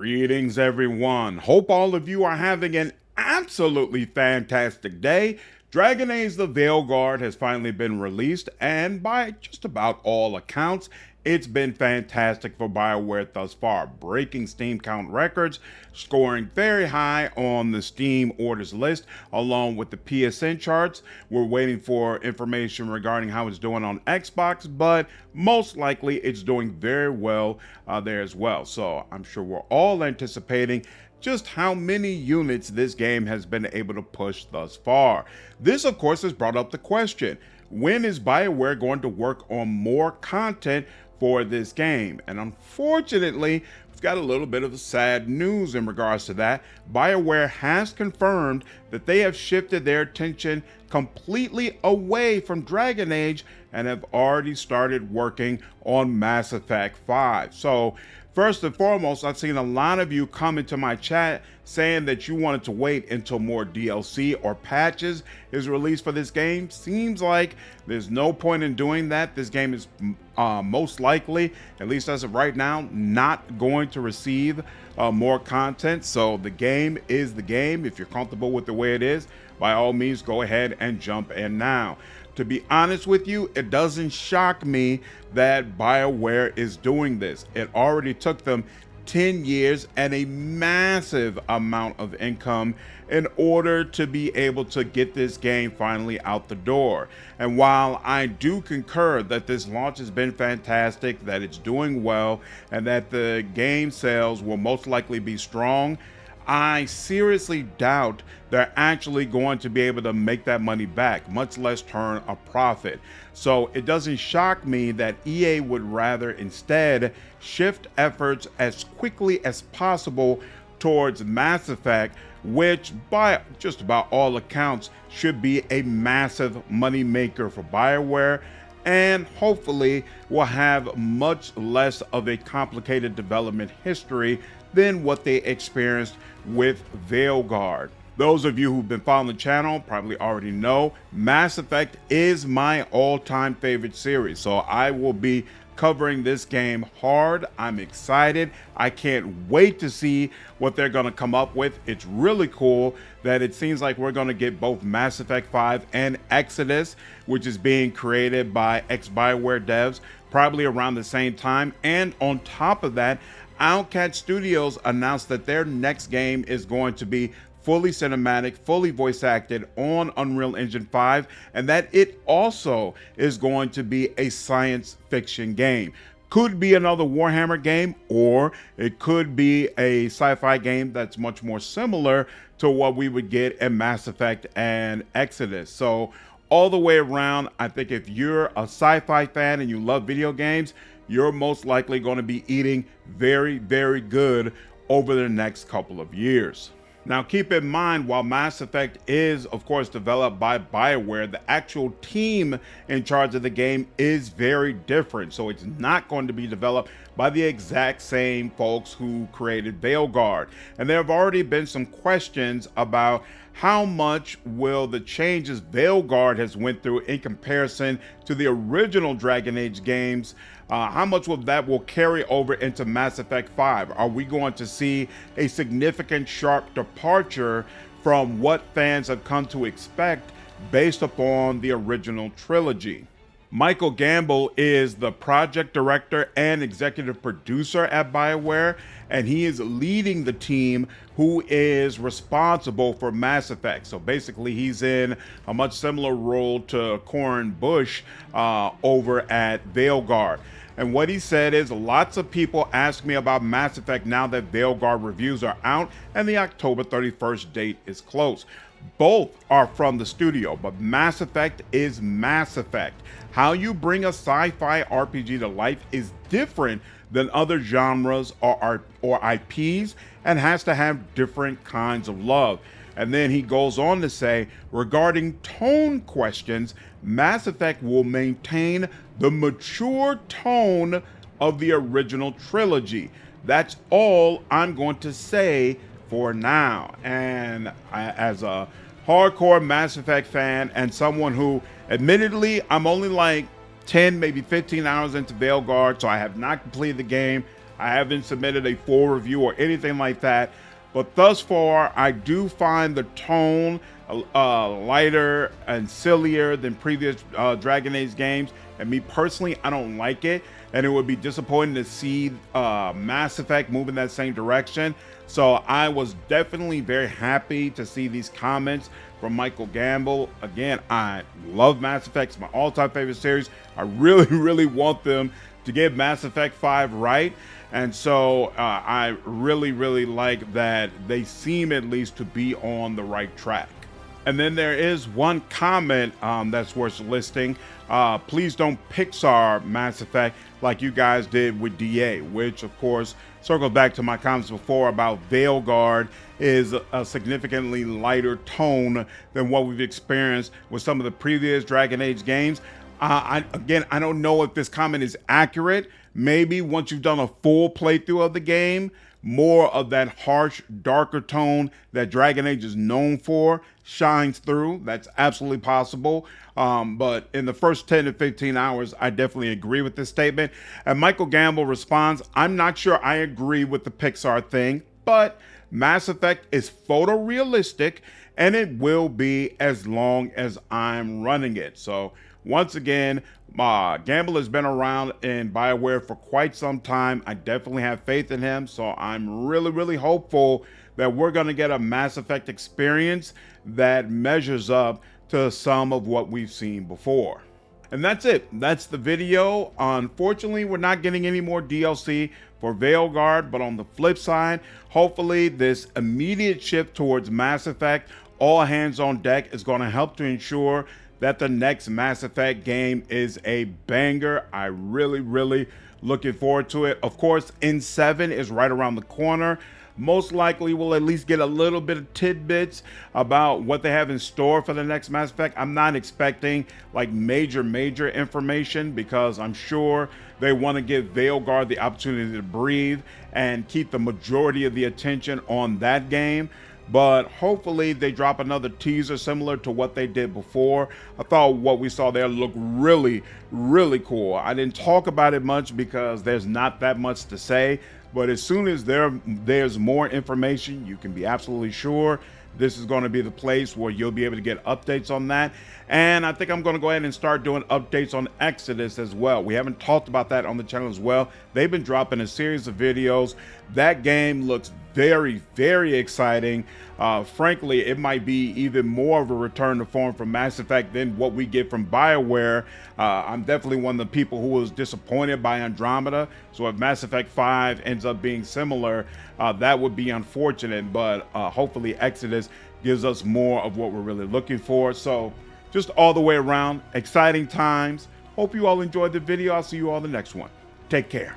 Greetings, everyone. Hope all of you are having an absolutely fantastic day. Dragon Age the Veilguard has finally been released, and by just about all accounts, it's been fantastic for Bioware thus far, breaking Steam count records, scoring very high on the Steam orders list, along with the PSN charts. We're waiting for information regarding how it's doing on Xbox, but most likely it's doing very well there as well. So I'm sure we're all anticipating just how many units this game has been able to push thus far. This, of course, has brought up the question, when is BioWare going to work on more content for this game? And unfortunately, we've got a little bit of sad news in regards to that. BioWare has confirmed that they have shifted their attention completely away from Dragon Age and have already started working on Mass Effect 5. So first and foremost, I've seen a lot of you come into my chat saying that you wanted to wait until more DLC or patches is released for this game. Seems like there's no point in doing that. This game is most likely, at least as of right now, not going to receive more content. So the game is the game. If you're comfortable with the way it is, by all means, go ahead and jump in now. To be honest with you, it doesn't shock me that BioWare is doing this. It already took them 10 years and a massive amount of income in order to be able to get this game finally out the door. And while I do concur that this launch has been fantastic, that it's doing well, and that the game sales will most likely be strong, I seriously doubt they're actually going to be able to make that money back, much less turn a profit. So it doesn't shock me that EA would rather instead shift efforts as quickly as possible towards Mass Effect, which by just about all accounts should be a massive money maker for BioWare, and hopefully will have much less of a complicated development history than what they experienced with Veilguard. Those of you who've been following the channel probably already know Mass Effect is my all-time favorite series, so I will be covering this game hard. I'm excited. I can't wait to see what they're going to come up with. It's really cool that it seems like we're going to get both Mass Effect 5 and Exodus, which is being created by ex-Bioware devs, probably around the same time. And on top of that, Owlcat Studios announced that their next game is going to be fully cinematic, fully voice acted on Unreal Engine 5, and that it also is going to be a science fiction game. Could be another Warhammer game, or it could be a sci-fi game that's much more similar to what we would get in Mass Effect and Exodus. So all the way around, I think if you're a sci-fi fan and you love video games, you're most likely going to be eating very, very good over the next couple of years. Now, keep in mind, while Mass Effect is, of course, developed by BioWare, the actual team in charge of the game is very different. So it's not going to be developed by the exact same folks who created Veilguard. And there have already been some questions about how much will the changes Veilguard has went through in comparison to the original Dragon Age games, how much of that will carry over into Mass Effect 5? Are we going to see a significant sharp departure from what fans have come to expect based upon the original trilogy? Michael Gamble is the project director and executive producer at BioWare, and he is leading the team who is responsible for Mass Effect. So basically, he's in a much similar role to Corin Bush over at Veilguard. And what he said is, lots of people ask me about Mass Effect now that Veilguard reviews are out and the October 31st date is close. Both are from the studio, but Mass Effect is Mass Effect. How you bring a sci-fi RPG to life is different than other genres or IPs, and has to have different kinds of love. And then he goes on to say, regarding tone questions, Mass Effect will maintain the mature tone of the original trilogy. That's all I'm going to say for now. And as a hardcore Mass Effect fan and someone who, admittedly, I'm only like 10, maybe 15 hours into Veilguard, so I have not completed the game. I haven't submitted a full review or anything like that, but thus far, I do find the tone lighter and sillier than previous Dragon Age games. And me personally, I don't like it. And it would be disappointing to see Mass Effect move in that same direction. So I was definitely very happy to see these comments from Michael Gamble. Again, I love Mass Effect. It's my all-time favorite series. I really, really want them to get Mass Effect 5 right. And so I really, really like that they seem at least to be on the right track. And then there is one comment that's worth listing. Please don't Pixar Mass Effect like you guys did with DA, which of course circles back to my comments before about Veilguard is a significantly lighter tone than what we've experienced with some of the previous Dragon Age games. I don't know if this comment is accurate. Maybe once you've done a full playthrough of the game, more of that harsh, darker tone that Dragon Age is known for shines through. That's absolutely possible. But in the first 10 to 15 hours, I definitely agree with this statement. And Michael Gamble responds, I'm not sure I agree with the Pixar thing, but Mass Effect is photorealistic and it will be as long as I'm running it. So once again, Gamble has been around in Bioware for quite some time. I definitely have faith in him, so I'm really, really hopeful that we're going to get a Mass Effect experience that measures up to some of what we've seen before. And that's it. That's the video. Unfortunately, we're not getting any more DLC for Veilguard, but on the flip side, hopefully this immediate shift towards Mass Effect, all hands on deck, is going to help to ensure that the next Mass Effect game is a banger. I really, really looking forward to it. Of course, N7 is right around the corner. Most likely we'll at least get a little bit of tidbits about what they have in store for the next Mass Effect. I'm not expecting like major information because I'm sure they want to give Veilguard the opportunity to breathe and keep the majority of the attention on that game. But hopefully they drop another teaser similar to what they did before. I thought what we saw there looked really, really cool. I didn't talk about it much because there's not that much to say. But as soon as there's more information, you can be absolutely sure this is going to be the place where you'll be able to get updates on that. And I think I'm going to go ahead and start doing updates on Exodus as well. We haven't talked about that on the channel as well. They've been dropping a series of videos. That game looks very, very exciting. Frankly, it might be even more of a return to form from Mass Effect than what we get from Bioware. I'm definitely one of the people who was disappointed by Andromeda. So if Mass Effect 5 ends up being similar, that would be unfortunate. But hopefully Exodus gives us more of what we're really looking for. So just all the way around, exciting times. Hope you all enjoyed the video. I'll see you all in the next one. Take care.